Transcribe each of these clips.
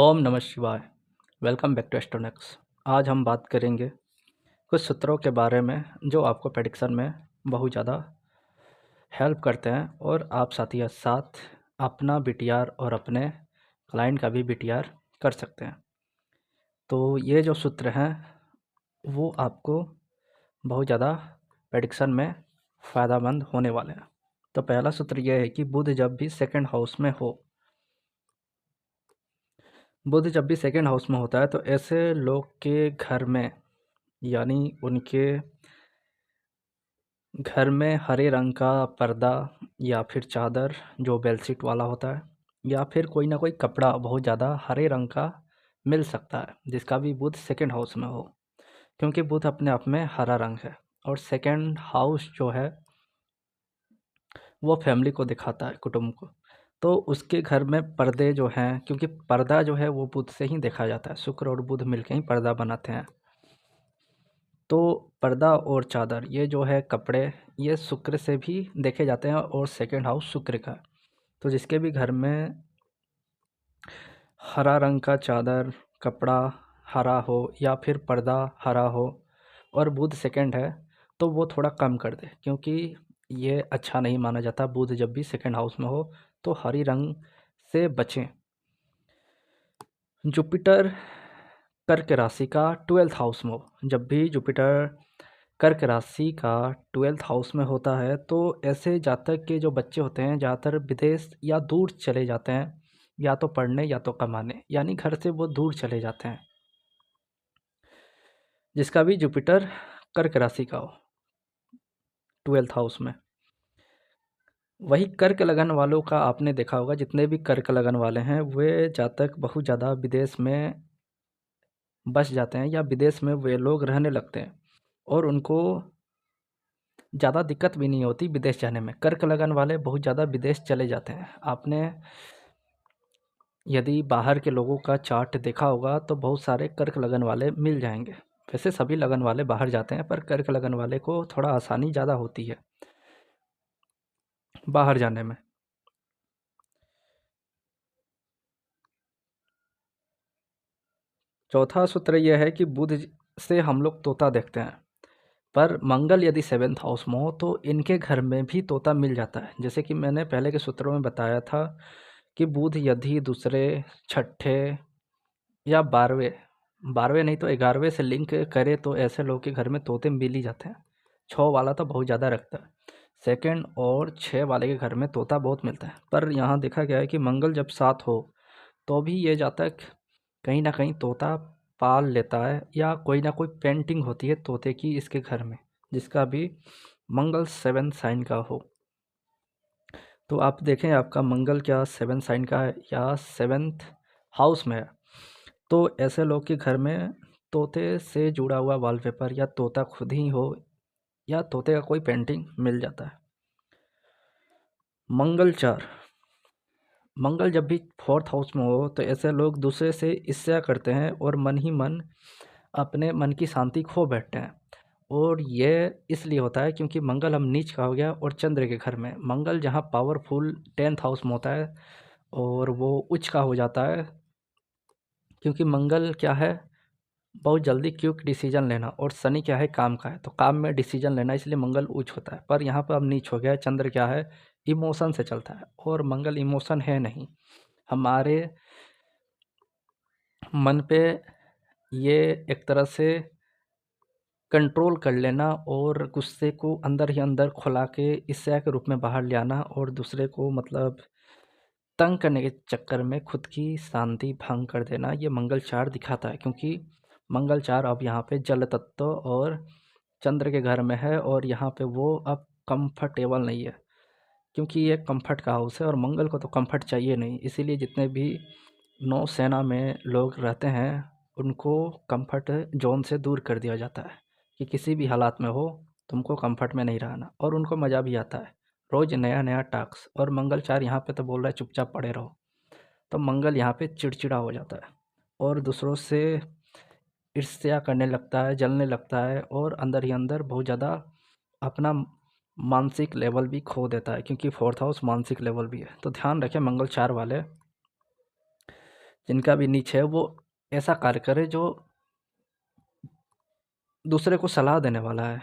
ओम नमः शिवाय। Welcome back to Astronox. आज हम बात करेंगे कुछ सूत्रों के बारे में जो आपको प्रेडिक्शन में बहुत ज़्यादा हेल्प करते हैं और आप साथ ही साथ अपना बीटीआर और अपने क्लाइंट का भी बीटीआर कर सकते हैं। तो ये जो सूत्र हैं वो आपको बहुत ज़्यादा प्रेडिक्शन में फ़ायदेमंद होने वाले हैं। तो पहला सूत्र यह है कि बुध जब भी सेकंड हाउस में हो, बुध जब भी सेकंड हाउस में होता है तो ऐसे लोग के घर में, यानी उनके घर में हरे रंग का पर्दा या फिर चादर जो बेडशीट वाला होता है, या फिर कोई ना कोई कपड़ा बहुत ज़्यादा हरे रंग का मिल सकता है जिसका भी बुध सेकंड हाउस में हो, क्योंकि बुध अपने आप में हरा रंग है और सेकंड हाउस जो है वो फैमिली को दिखाता है, कुटुंब को। तो उसके घर में पर्दे जो हैं, क्योंकि पर्दा जो है वो बुध से ही देखा जाता है, शुक्र और बुध मिलकर ही पर्दा बनाते हैं। तो पर्दा और चादर ये जो है कपड़े, ये शुक्र से भी देखे जाते हैं और सेकंड हाउस शुक्र का। तो जिसके भी घर में हरा रंग का चादर, कपड़ा हरा हो या फिर पर्दा हरा हो और बुध सेकंड है तो वो थोड़ा कम कर दे, क्योंकि ये अच्छा नहीं माना जाता बुध जब भी सेकंड हाउस में हो तो हरी रंग से बचें। जुपिटर कर्क राशि का 12th हाउस में हो, जब भी जुपिटर कर्क राशि का 12th हाउस में होता है तो ऐसे जातक के जो बच्चे होते हैं ज़्यादातर विदेश या दूर चले जाते हैं, या तो पढ़ने या तो कमाने, यानी घर से वो दूर चले जाते हैं। जिसका भी जुपिटर कर्क राशि का हो 12th हाउस में। वही कर्क लगन वालों का आपने देखा होगा, जितने भी कर्क लगन वाले हैं वे जातक बहुत ज़्यादा विदेश में बस जाते हैं या विदेश में वे लोग रहने लगते हैं और उनको ज़्यादा दिक्कत भी नहीं होती विदेश जाने में। कर्क लगन वाले बहुत ज़्यादा विदेश चले जाते हैं। आपने यदि बाहर के लोगों का चार्ट देखा होगा तो बहुत सारे कर्क लगन वाले मिल जाएंगे। वैसे सभी लगन वाले बाहर जाते हैं, पर कर्क लगन वाले को थोड़ा आसानी ज़्यादा होती है बाहर जाने में। चौथा सूत्र यह है कि बुध से हम लोग तोता देखते हैं, पर मंगल यदि 7th हाउस में हो तो इनके घर में भी तोता मिल जाता है। जैसे कि मैंने पहले के सूत्रों में बताया था कि बुध यदि दूसरे, छठे या 12वें नहीं तो 11वें से लिंक करे तो ऐसे लोग के घर में तोते मिल ही जाते हैं। 6 वाला तो बहुत ज़्यादा रखता है, सेकंड और 6 वाले के घर में तोता बहुत मिलता है। पर यहाँ देखा गया है कि मंगल जब साथ हो तो भी ये जातक कहीं ना कहीं तोता पाल लेता है, या कोई ना कोई पेंटिंग होती है तोते की इसके घर में, जिसका भी मंगल 7 साइन का हो। तो आप देखें आपका मंगल क्या 7 साइन का है या 7th हाउस में है, तो ऐसे लोग के घर में तोते से जुड़ा हुआ वॉलपेपर या तोता खुद ही हो या तोते का कोई पेंटिंग मिल जाता है। मंगल 4, मंगल जब भी 4th हाउस में हो तो ऐसे लोग दूसरे से ईर्ष्या करते हैं और मन ही मन अपने मन की शांति खो बैठते हैं। और ये इसलिए होता है क्योंकि मंगल हम नीच का हो गया और चंद्र के घर में। मंगल जहाँ पावरफुल 10th हाउस में होता है और वो उच्च का हो जाता है, क्योंकि मंगल क्या है, बहुत जल्दी क्विक डिसीजन लेना, और शनि क्या है, काम का है, तो काम में डिसीजन लेना, इसलिए मंगल उच्च होता है। पर यहाँ पर अब नीच हो गया है। चंद्र क्या है, इमोशन से चलता है और मंगल इमोशन है नहीं। हमारे मन पे ये एक तरह से कंट्रोल कर लेना और गुस्से को अंदर ही अंदर खुला के ईर्ष्या के रूप में बाहर ले आना और दूसरे को मतलब तंग करने के चक्कर में खुद की शांति भंग कर देना, ये मंगल 4 दिखाता है। क्योंकि मंगल 4 अब यहाँ पे जल तत्व और चंद्र के घर में है और यहाँ पे वो अब कंफर्टेबल नहीं है, क्योंकि ये कंफर्ट का हाउस है और मंगल को तो कंफर्ट चाहिए नहीं। इसीलिए जितने भी नौसेना में लोग रहते हैं उनको कंफर्ट जोन से दूर कर दिया जाता है कि किसी भी हालात में हो तुमको कंफर्ट में नहीं रहना, और उनको मज़ा भी आता है रोज़ नया नया टास्क। और मंगल 4 यहाँ पे तो बोल रहा है चुपचाप पड़े रहो, तो मंगल यहाँ पे चिड़चिड़ा हो जाता है और दूसरों से ईर्ष्या करने लगता है, जलने लगता है और अंदर ही अंदर बहुत ज़्यादा अपना मानसिक लेवल भी खो देता है, क्योंकि 4th हाउस मानसिक लेवल भी है। तो ध्यान रखें मंगल 4 वाले, जिनका भी नीच है वो ऐसा कार्य करे जो दूसरे को सलाह देने वाला है।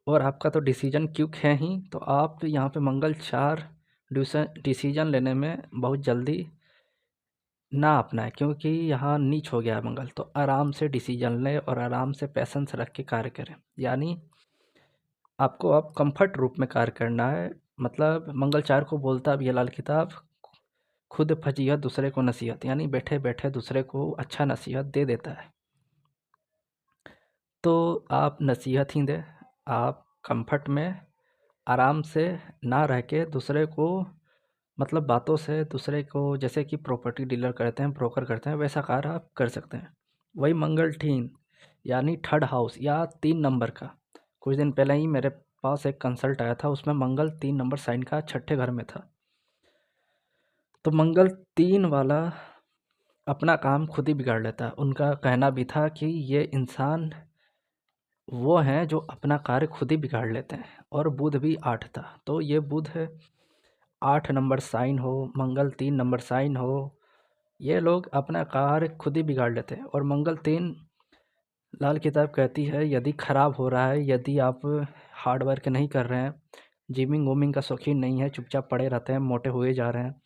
और आपका तो डिसीजन क्विक है ही, तो आप यहाँ पे मंगल 4 डिसीजन लेने में बहुत जल्दी ना अपनाएं, क्योंकि यहाँ नीच हो गया है मंगल। तो आराम से डिसीजन लें और आराम से पैसेंस रख के कार्य करें। यानी आपको अब कंफर्ट रूप में कार्य करना है। मतलब मंगल 4 को बोलता भी है लाल किताब, खुद फजीहत दूसरे को नसीहत, यानी बैठे बैठे दूसरे को अच्छा नसीहत दे देता है। तो आप नसीहत ही दें, आप कंफर्ट में आराम से ना रह के दूसरे को मतलब बातों से दूसरे को, जैसे कि प्रॉपर्टी डीलर करते हैं, ब्रोकर करते हैं, वैसा कार्य आप कर सकते हैं। वही मंगल ठीन यानी थर्ड हाउस या 3 नंबर का। कुछ दिन पहले ही मेरे पास एक कंसल्ट आया था, उसमें मंगल 3 नंबर साइन का 6ठे घर में था। तो मंगल 3 वाला अपना काम खुद ही बिगाड़ लेता है। उनका कहना भी था कि ये इंसान वो हैं जो अपना कार्य खुद ही बिगाड़ लेते हैं। और बुध भी 8 था, तो ये बुध 8 नंबर साइन हो, मंगल 3 नंबर साइन हो, ये लोग अपना कार्य खुद ही बिगाड़ लेते हैं। और मंगल 3 लाल किताब कहती है यदि ख़राब हो रहा है, यदि आप हार्ड वर्क नहीं कर रहे हैं, जिमिंग वूमिंग का शौकीन नहीं है, चुपचाप पड़े रहते हैं, मोटे हुए जा रहे हैं,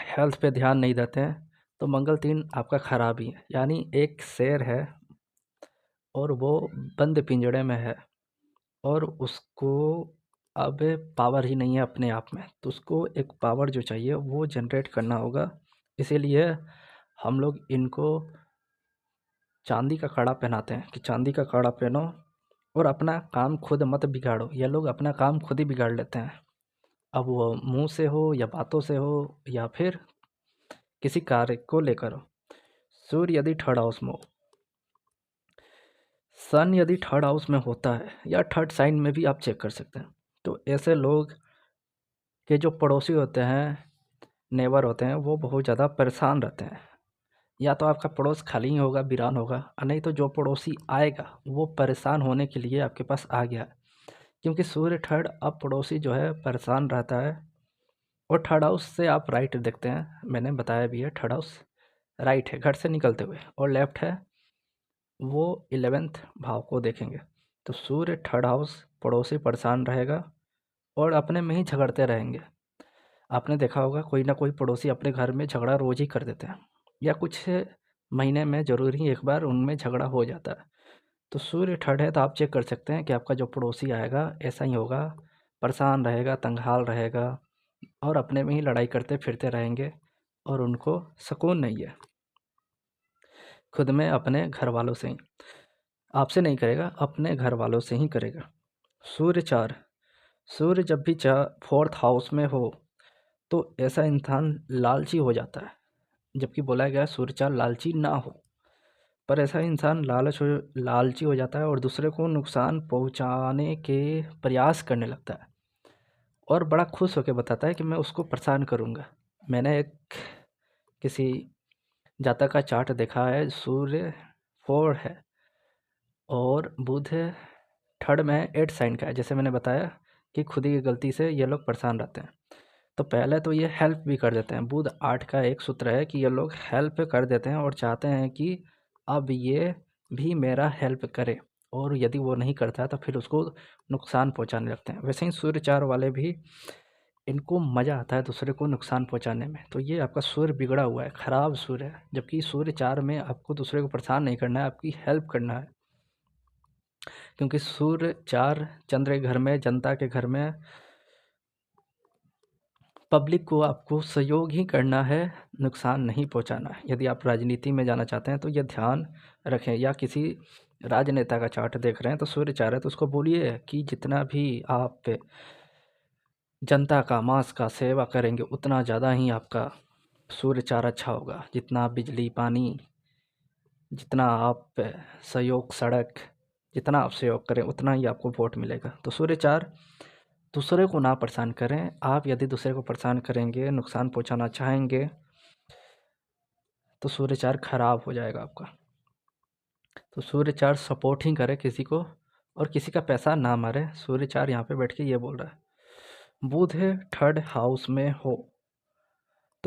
हेल्थ पे ध्यान नहीं देते हैं, तो मंगल 3 आपका ख़राब ही है। यानी एक शेर है और वो बंद पिंजड़े में है और उसको अब पावर ही नहीं है अपने आप में, तो उसको एक पावर जो चाहिए वो जनरेट करना होगा। इसीलिए हम लोग इनको चांदी का कड़ा पहनाते हैं कि चांदी का कड़ा पहनो और अपना काम खुद मत बिगाड़ो। ये लोग अपना काम खुद ही बिगाड़ लेते हैं, अब वो मुंह से हो या बातों से हो या फिर किसी कार्य को लेकर हो। सूर्य यदि थर्ड हाउस में हो, सन यदि थर्ड हाउस में होता है या थर्ड साइन में भी आप चेक कर सकते हैं, तो ऐसे लोग के जो पड़ोसी होते हैं, नेबर होते हैं, वो बहुत ज़्यादा परेशान रहते हैं। या तो आपका पड़ोस खाली ही होगा, वीरान होगा, और नहीं तो जो पड़ोसी आएगा वो परेशान होने के लिए आपके पास आ गया। क्योंकि सूर्य थर्ड, अब पड़ोसी जो है परेशान रहता है। और थर्ड हाउस से आप राइट देखते हैं, मैंने बताया भी है, थर्ड हाउस राइट है घर से निकलते हुए, और लेफ्ट है वो 11th भाव को देखेंगे। तो सूर्य थर्ड हाउस, पड़ोसी परेशान रहेगा और अपने में ही झगड़ते रहेंगे। आपने देखा होगा कोई ना कोई पड़ोसी अपने घर में झगड़ा रोज़ ही कर देते हैं, या कुछ महीने में ज़रूर ही एक बार उनमें झगड़ा हो जाता है। तो सूर्य थर्ड है, तो आप चेक कर सकते हैं कि आपका जो पड़ोसी आएगा ऐसा ही होगा, परेशान रहेगा, तंगहाल रहेगा और अपने में ही लड़ाई करते फिरते रहेंगे और उनको सुकून नहीं है खुद में, अपने घर वालों से ही। आपसे नहीं करेगा, अपने घर वालों से ही करेगा। सूर्य 4, सूर्य जब भी फोर्थ हाउस में हो तो ऐसा इंसान लालची हो जाता है। जबकि बोला गया है सूर्य 4 लालची ना हो, पर ऐसा इंसान लालची हो जाता है और दूसरे को नुकसान पहुंचाने के प्रयास करने लगता है और बड़ा खुश होकर बताता है कि मैं उसको परेशान करूंगा। मैंने एक किसी जातक का चार्ट देखा है, सूर्य 4 है और बुध थर्ड में 8 साइन का है। जैसे मैंने बताया कि खुद ही की गलती से ये लोग परेशान रहते हैं, तो पहले तो ये हेल्प भी कर देते हैं। बुध 8 का एक सूत्र है कि ये लोग हेल्प कर देते हैं और चाहते हैं कि अब ये भी मेरा हेल्प करे, और यदि वो नहीं करता है तो फिर उसको नुकसान पहुंचाने लगते हैं। वैसे ही सूर्य 4 वाले भी, इनको मज़ा आता है दूसरे को नुकसान पहुंचाने में। तो ये आपका सूर्य बिगड़ा हुआ है, ख़राब सूर्य है। जबकि सूर्य 4 में आपको दूसरे को परेशान नहीं करना है, आपकी हेल्प करना है। क्योंकि सूर्य 4 चंद्र के घर में, जनता के घर में, पब्लिक को आपको सहयोग ही करना है, नुकसान नहीं पहुंचाना है। यदि आप राजनीति में जाना चाहते हैं तो ये ध्यान रखें, या किसी राजनेता का चार्ट देख रहे हैं तो सूर्य 4 है, तो उसको बोलिए कि जितना भी आप जनता का, मास का सेवा करेंगे उतना ज़्यादा ही आपका सूर्य 4 अच्छा होगा। जितना आप बिजली पानी, जितना आप सहयोग सड़क, जितना आप सहयोग करें उतना ही आपको वोट मिलेगा। तो सूर्य 4 दूसरे को ना परेशान करें। आप यदि दूसरे को परेशान करेंगे, नुकसान पहुंचाना चाहेंगे, तो सूर्य 4 खराब हो जाएगा आपका। तो सूर्य 4 सपोर्ट ही करे किसी को और किसी का पैसा ना मारे। सूर्य 4 यहाँ पे बैठ के ये बोल रहा है। बुध है थर्ड हाउस में हो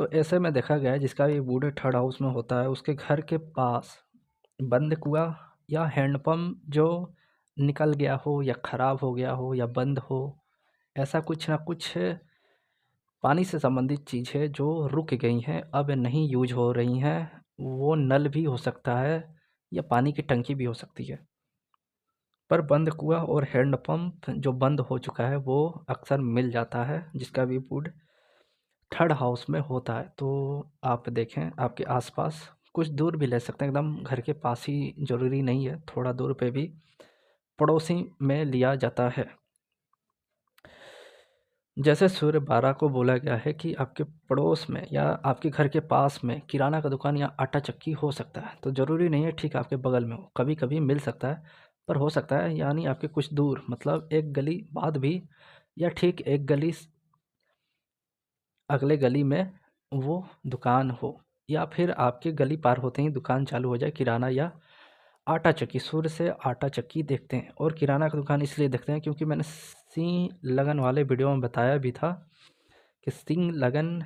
तो ऐसे में देखा गया है जिसका भी बूढ़े थर्ड हाउस में होता है उसके घर के पास बंद कुआँ या हैंडपम्प जो निकल गया हो या ख़राब हो गया हो या बंद हो, ऐसा कुछ ना कुछ पानी से संबंधित चीज़ें जो रुक गई हैं, अब नहीं यूज़ हो रही हैं। वो नल भी हो सकता है या पानी की टंकी भी हो सकती है। पर बंद कुआँ और हैंडपंप जो बंद हो चुका है वो अक्सर मिल जाता है जिसका भी वुड थर्ड हाउस में होता है। तो आप देखें आपके आसपास कुछ दूर भी ले सकते हैं, एकदम घर के पास ही ज़रूरी नहीं है, थोड़ा दूर पे भी पड़ोसी में लिया जाता है। जैसे सूर्य 12 को बोला गया है कि आपके पड़ोस में या आपके घर के पास में किराना का दुकान या आटा चक्की हो सकता है, तो ज़रूरी नहीं है ठीक आपके बगल में हो, कभी-कभी मिल सकता है, पर हो सकता है यानी आपके कुछ दूर मतलब एक गली बाद भी या ठीक एक गली अगले गली में वो दुकान हो या फिर आपके गली पार होते ही दुकान चालू हो जाए किराना या आटा चक्की। सूर्य से आटा चक्की देखते हैं और किराना का दुकान इसलिए देखते हैं क्योंकि मैंने सिंह लगन वाले वीडियो में बताया भी था कि सिंह लगन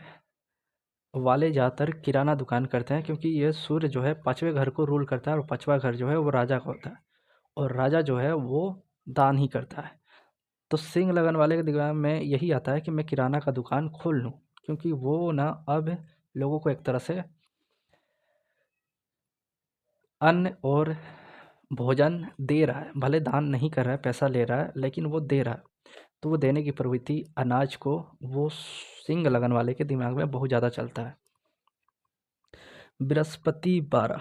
वाले ज़्यादातर किराना दुकान करते हैं क्योंकि ये सूर्य जो है 5वें घर को रूल करता है और 5वां घर जो है वो राजा का होता है और राजा जो है वो दान ही करता है। तो सिंह लगन वाले के दिमाग में यही आता है कि मैं किराना का दुकान खोल लूँ क्योंकि वो ना अब लोगों को एक तरह से अन्न और भोजन दे रहा है, भले दान नहीं कर रहा है, पैसा ले रहा है, लेकिन वो दे रहा है। तो वो देने की प्रवृत्ति अनाज को वो सिंह लगन वाले के दिमाग में बहुत ज़्यादा चलता है। बृहस्पति 12,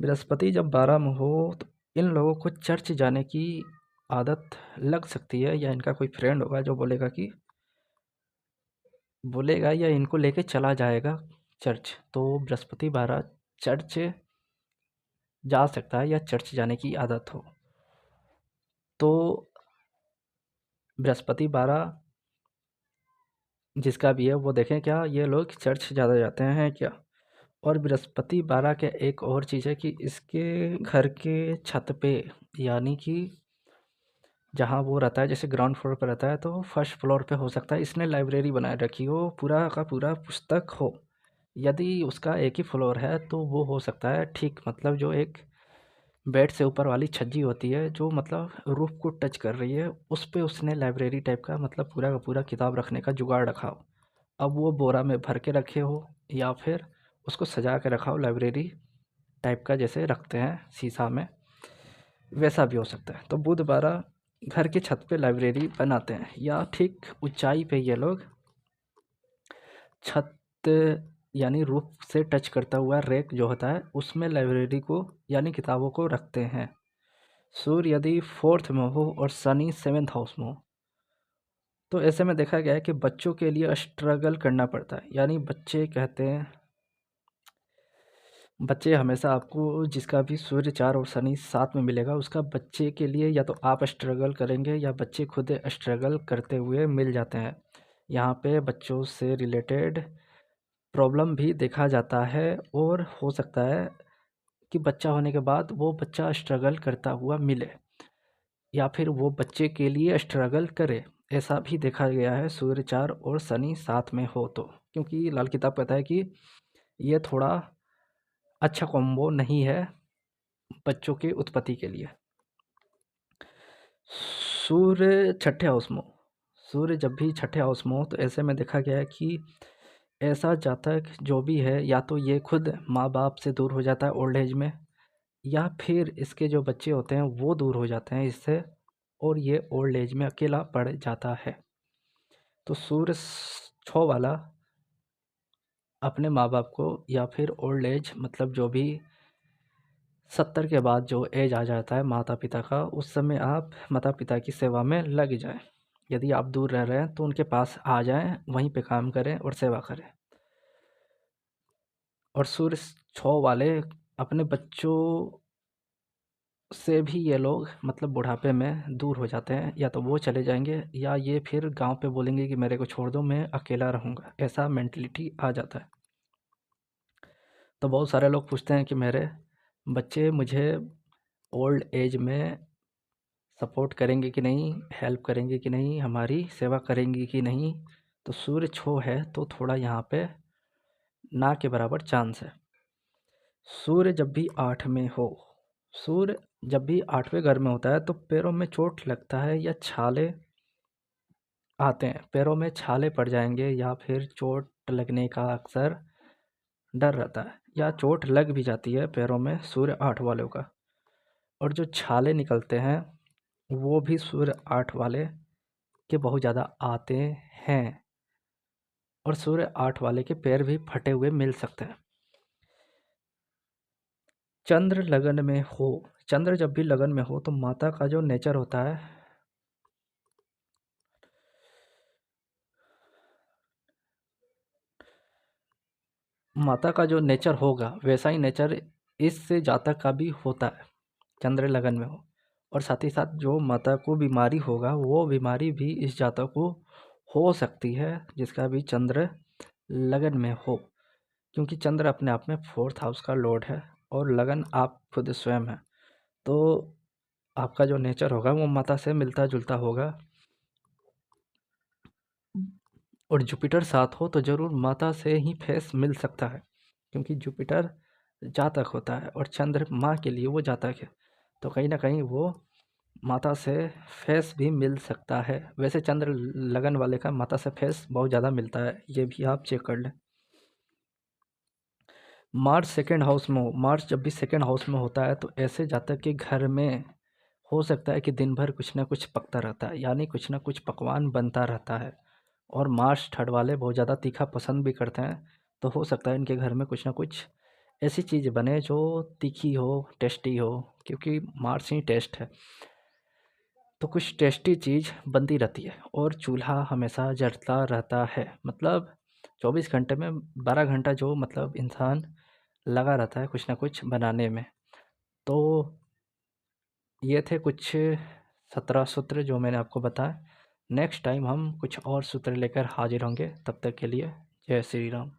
बृहस्पति जब 12 में हो तो इन लोगों को चर्च जाने की आदत लग सकती है या इनका कोई फ्रेंड होगा जो बोलेगा या इनको लेके चला जाएगा चर्च। तो बृहस्पति 12 चर्च जा सकता है या चर्च जाने की आदत हो। तो बृहस्पति 12 जिसका भी है वो देखें क्या ये लोग चर्च ज़्यादा जाते हैं क्या। और बृहस्पति 12 के एक और चीज़ है कि इसके घर के छत पे यानी कि जहाँ वो रहता है जैसे ग्राउंड फ्लोर पर रहता है तो फर्स्ट फ्लोर पे हो सकता है इसने लाइब्रेरी बनाए रखी हो, पूरा का पूरा पुस्तक हो। यदि उसका एक ही फ्लोर है तो वो हो सकता है ठीक मतलब जो एक बेड से ऊपर वाली छज्जी होती है जो मतलब रूफ को टच कर रही है उस पे उसने लाइब्रेरी टाइप का मतलब पूरा का पूरा किताब रखने का जुगाड़ रखा हो। अब वो बोरा में भर के रखे हो या फिर उसको सजा के रखा हो लाइब्रेरी टाइप का जैसे रखते हैं शीशा में, वैसा भी हो सकता है। तो बुध 12 घर की छत पे लाइब्रेरी बनाते हैं या ठीक ऊंचाई पे ये लोग छत यानी रूफ से टच करता हुआ रैक जो होता है उसमें लाइब्रेरी को यानी किताबों को रखते हैं। सूर्य यदि 4th में हो और शनि 7th हाउस में हो तो ऐसे में देखा गया है कि बच्चों के लिए स्ट्रगल करना पड़ता है। यानी बच्चे कहते हैं बच्चे हमेशा आपको जिसका भी सूर्य 4 और शनि 7 में मिलेगा उसका बच्चे के लिए या तो आप स्ट्रगल करेंगे या बच्चे खुद स्ट्रगल करते हुए मिल जाते हैं। यहाँ पे बच्चों से रिलेटेड प्रॉब्लम भी देखा जाता है और हो सकता है कि बच्चा होने के बाद वो बच्चा स्ट्रगल करता हुआ मिले या फिर वो बच्चे के लिए स्ट्रगल करे। ऐसा भी देखा गया है सूर्य 4 और शनि 7 में हो तो, क्योंकि लाल किताब कहता है कि ये थोड़ा अच्छा कॉम्बो नहीं है बच्चों के उत्पत्ति के लिए। सूर्य छठे हाउस में हो, सूर्य जब भी छठे हाउस में हो तो ऐसे में देखा गया है कि ऐसा जातक जो भी है या तो ये खुद माँ बाप से दूर हो जाता है ओल्ड एज में या फिर इसके जो बच्चे होते हैं वो दूर हो जाते हैं इससे और ये ओल्ड एज में अकेला पड़ जाता है। तो सूर्य 6 वाला अपने माँ बाप को या फिर ओल्ड एज मतलब जो भी 70 के बाद जो एज आ जाता है माता पिता का उस समय आप माता पिता की सेवा में लग जाएं। यदि आप दूर रह रहे हैं तो उनके पास आ जाएं, वहीं पे काम करें और सेवा करें। और सूर्य 6 वाले अपने बच्चों से भी ये लोग मतलब बुढ़ापे में दूर हो जाते हैं, या तो वो चले जाएंगे या ये फिर गांव पे बोलेंगे कि मेरे को छोड़ दो मैं अकेला रहूँगा, ऐसा मेंटलिटी आ जाता है। तो बहुत सारे लोग पूछते हैं कि मेरे बच्चे मुझे ओल्ड एज में सपोर्ट करेंगे कि नहीं, हेल्प करेंगे कि नहीं, हमारी सेवा करेंगी कि नहीं। तो सूर्य छो है तो थोड़ा यहाँ पे ना के बराबर चांस है। सूर्य जब भी 8 में हो, सूर्य जब भी 8वें घर में होता है तो पैरों में चोट लगता है या छाले आते हैं, पैरों में छाले पड़ जाएंगे या फिर चोट लगने का अक्सर डर रहता है, या चोट लग भी जाती है पैरों में सूर्य 8 वालों का। और जो छाले निकलते हैं वो भी सूर्य 8 वाले के बहुत ज़्यादा आते हैं, और सूर्य 8 वाले के पैर भी फटे हुए मिल सकते हैं। चंद्र लगन में हो, चंद्र जब भी लगन में हो तो माता का जो नेचर होता है, माता का जो नेचर होगा वैसा ही नेचर इस जातक का भी होता है, चंद्र लगन में हो। और साथ ही साथ जो माता को बीमारी होगा वो बीमारी भी इस जातक को हो सकती है जिसका भी चंद्र लगन में हो, क्योंकि चंद्र अपने आप में 4th हाउस का लॉर्ड है और लगन आप खुद स्वयं है। तो आपका जो नेचर होगा वो माता से मिलता जुलता होगा। और जुपिटर साथ हो तो ज़रूर माता से ही फेस मिल सकता है, क्योंकि जुपिटर जातक होता है और चंद्र माँ के लिए वो जातक है, तो कहीं ना कहीं वो माता से फेस भी मिल सकता है। वैसे चंद्र लगन वाले का माता से फेस बहुत ज़्यादा मिलता है, ये भी आप चेक कर लें। मार्च सेकेंड हाउस में हो, मार्च जब भी सेकेंड हाउस में होता है तो ऐसे जातक के घर में हो सकता है कि दिन भर कुछ ना कुछ पकता रहता है, यानी कुछ ना कुछ पकवान बनता रहता है। और मार्च थर्ड वाले बहुत ज़्यादा तीखा पसंद भी करते हैं, तो हो सकता है इनके घर में कुछ ना कुछ ऐसी चीज़ बने जो तीखी हो, टेस्टी हो, क्योंकि मार्च ही टेस्ट है। तो कुछ टेस्टी चीज़ बनती रहती है और चूल्हा हमेशा जलता रहता है, मतलब 24 घंटे में 12 घंटा जो मतलब इंसान लगा रहता है कुछ ना कुछ बनाने में। तो ये थे कुछ 17 सूत्र जो मैंने आपको बताया। नेक्स्ट टाइम हम कुछ और सूत्र लेकर हाजिर होंगे, तब तक के लिए जय श्री राम।